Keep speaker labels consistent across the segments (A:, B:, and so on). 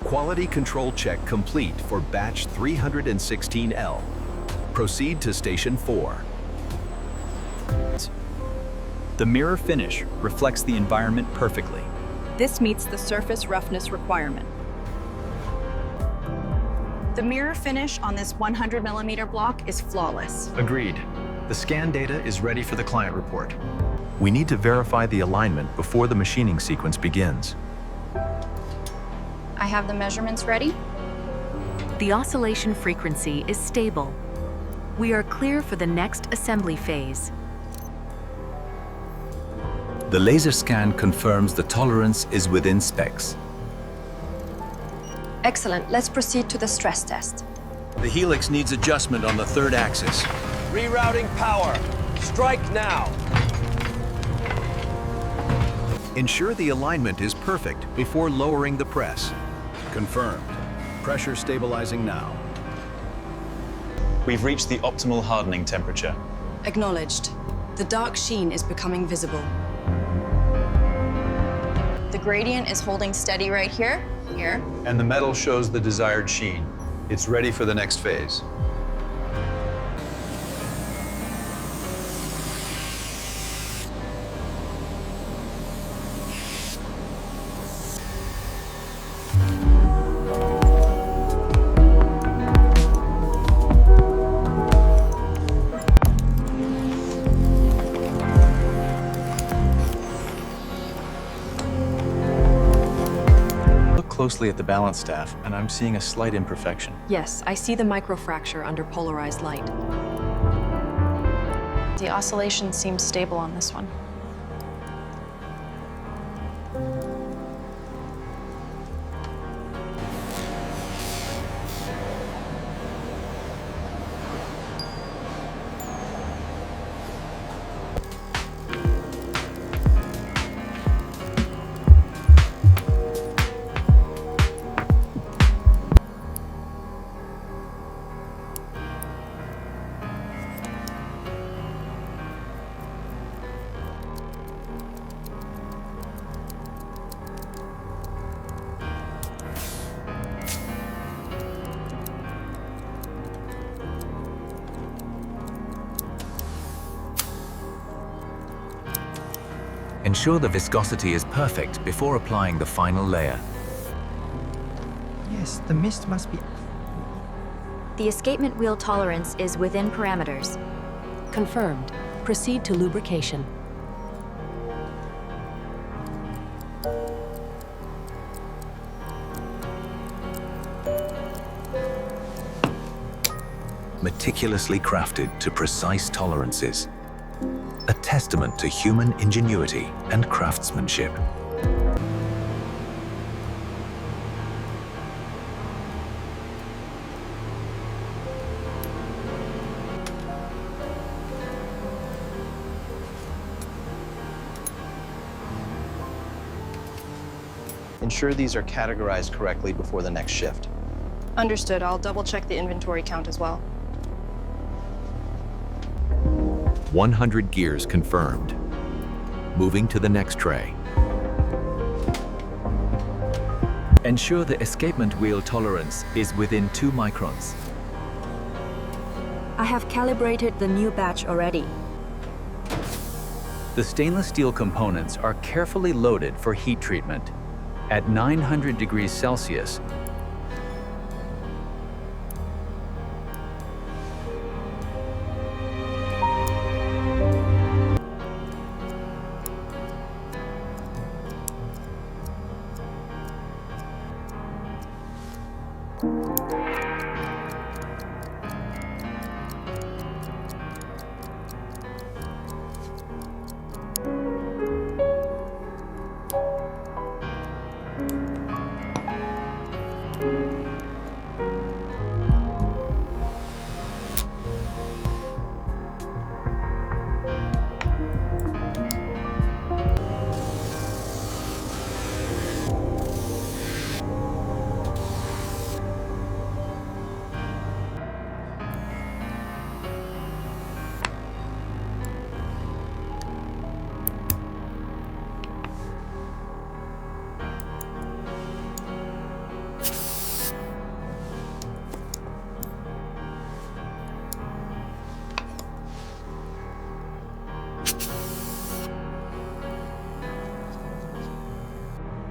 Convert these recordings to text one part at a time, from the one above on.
A: Quality control check complete for batch 316L. Proceed to station 4.
B: The mirror finish reflects the environment perfectly.
C: This meets the surface roughness requirement. The mirror finish on this 100mm block is flawless.
B: Agreed. The scan data is ready for the client report.
A: We need to verify the alignment before the machining sequence begins.
C: I have the measurements ready.
D: The oscillation frequency is stable. We are clear for the next assembly phase.
A: The laser scan confirms the tolerance is within specs.
C: Excellent. Let's proceed to the stress test.
E: The helix needs adjustment on the third axis.
F: Rerouting power. Strike now.
A: Ensure the alignment is perfect before lowering the press. Confirmed. Pressure stabilizing now.
B: We've reached the optimal hardening temperature.
G: Acknowledged. The dark sheen is becoming visible.
C: The gradient is holding steady right here.
H: And the metal shows the desired sheen. It's ready for the next phase.
B: Closely at the balance staff, and I'm seeing a slight imperfection.
G: Yes, I see the microfracture under polarized light.
C: The oscillation seems stable on this one.
A: Ensure the viscosity is perfect before applying the final layer.
I: Yes, the mist must be...
D: The escapement wheel tolerance is within parameters.
G: Confirmed. Proceed to lubrication.
A: Meticulously crafted to precise tolerances. A testament to human ingenuity and craftsmanship.
E: Ensure these are categorized correctly before the next shift.
C: Understood. I'll double check the inventory count as well.
A: 100 gears confirmed. Moving to the next tray.
B: Ensure the escapement wheel tolerance is within 2 microns.
D: I have calibrated the new batch already.
B: The stainless steel components are carefully loaded for heat treatment. At 900 degrees Celsius,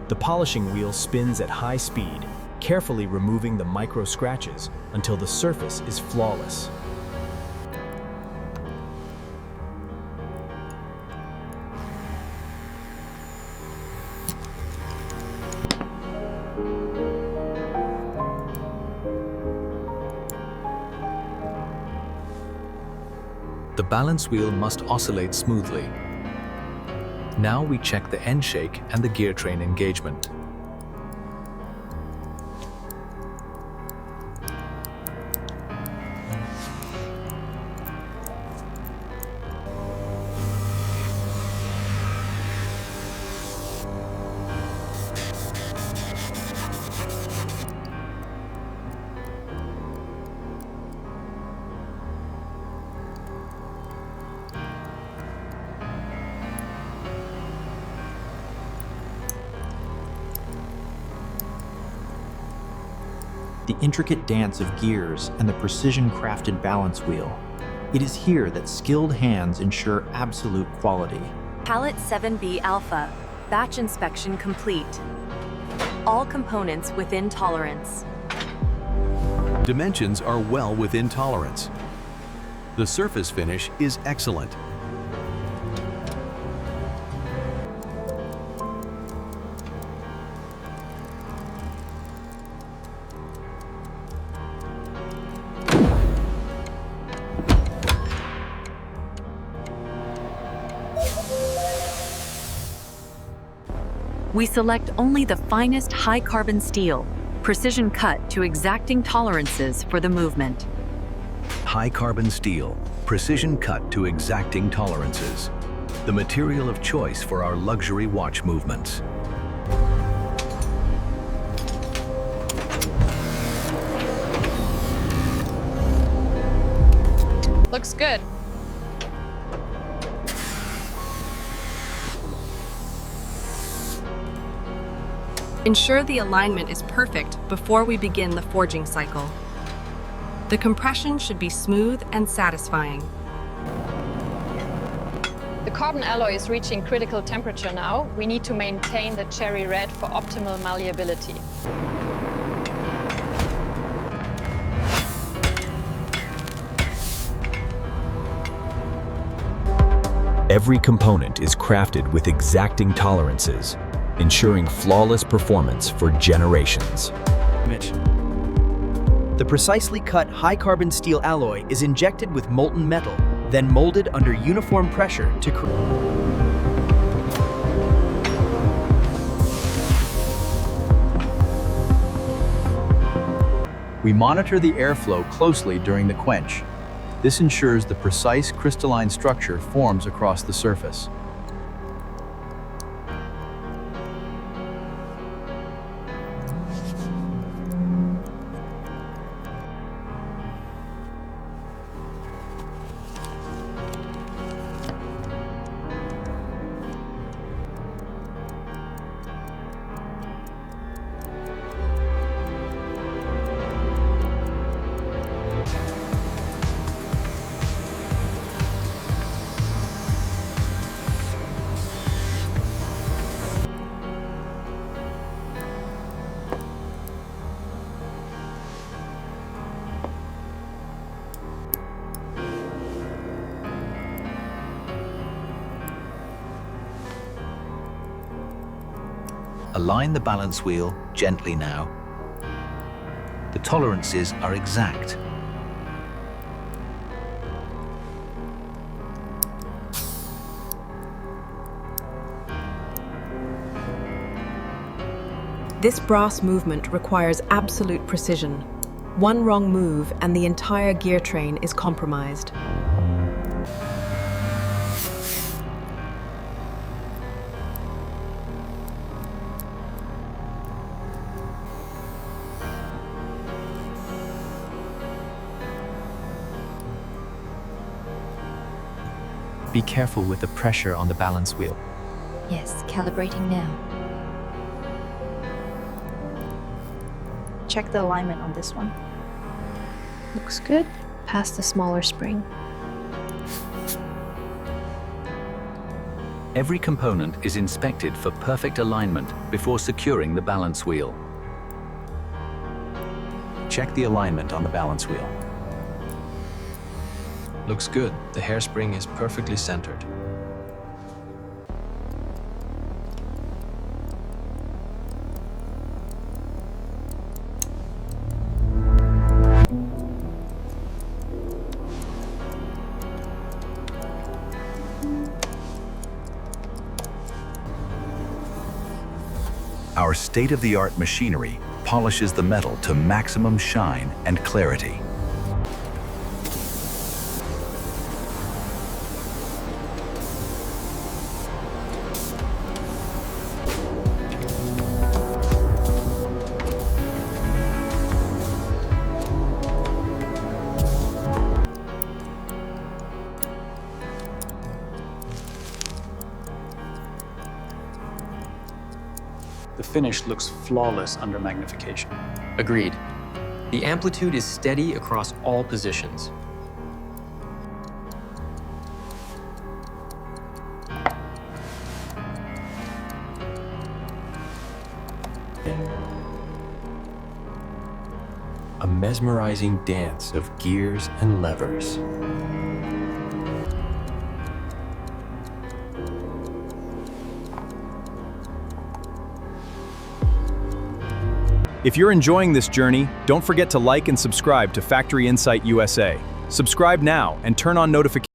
I: The polishing wheel spins at high speed, carefully removing the micro scratches until the surface is flawless.
A: The balance wheel must oscillate smoothly. Now we check the end shake and the gear train engagement.
J: The intricate dance of gears and the precision-crafted balance wheel. It is here that skilled hands ensure absolute quality.
D: Pallet 7B Alpha, batch inspection complete. All components within tolerance.
K: Dimensions are well within tolerance. The surface finish is excellent.
D: We select only the finest high-carbon steel, precision cut to exacting tolerances for the movement.
A: High-carbon steel, precision cut to exacting tolerances. The material of choice for our luxury watch movements.
C: Looks good.
G: Ensure the alignment is perfect before we begin the forging cycle. The compression should be smooth and satisfying.
C: The carbon alloy is reaching critical temperature now. We need to maintain the cherry red for optimal malleability.
I: Every component is crafted with exacting tolerances, ensuring flawless performance for generations.
L: The precisely cut high-carbon steel alloy is injected with molten metal, then molded under uniform pressure to create.
B: We monitor the airflow closely during the quench. This ensures the precise crystalline structure forms across the surface.
A: Align the balance wheel gently now. The tolerances are exact.
G: This brass movement requires absolute precision. One wrong move and the entire gear train is compromised.
B: Be careful with the pressure on the balance wheel.
M: Yes, calibrating now.
C: Check the alignment on this one. Looks good. Past the smaller spring.
A: Every component is inspected for perfect alignment before securing the balance wheel.
E: Check the alignment on the balance wheel. Looks good. The hairspring is perfectly centered.
A: Our state-of-the-art machinery polishes the metal to maximum shine and clarity.
N: The finish looks flawless under magnification.
O: Agreed. The amplitude is steady across all positions.
F: A mesmerizing dance of gears and levers.
P: If you're enjoying this journey, don't forget to like and subscribe to Factory Insight USA. Subscribe now and turn on notifications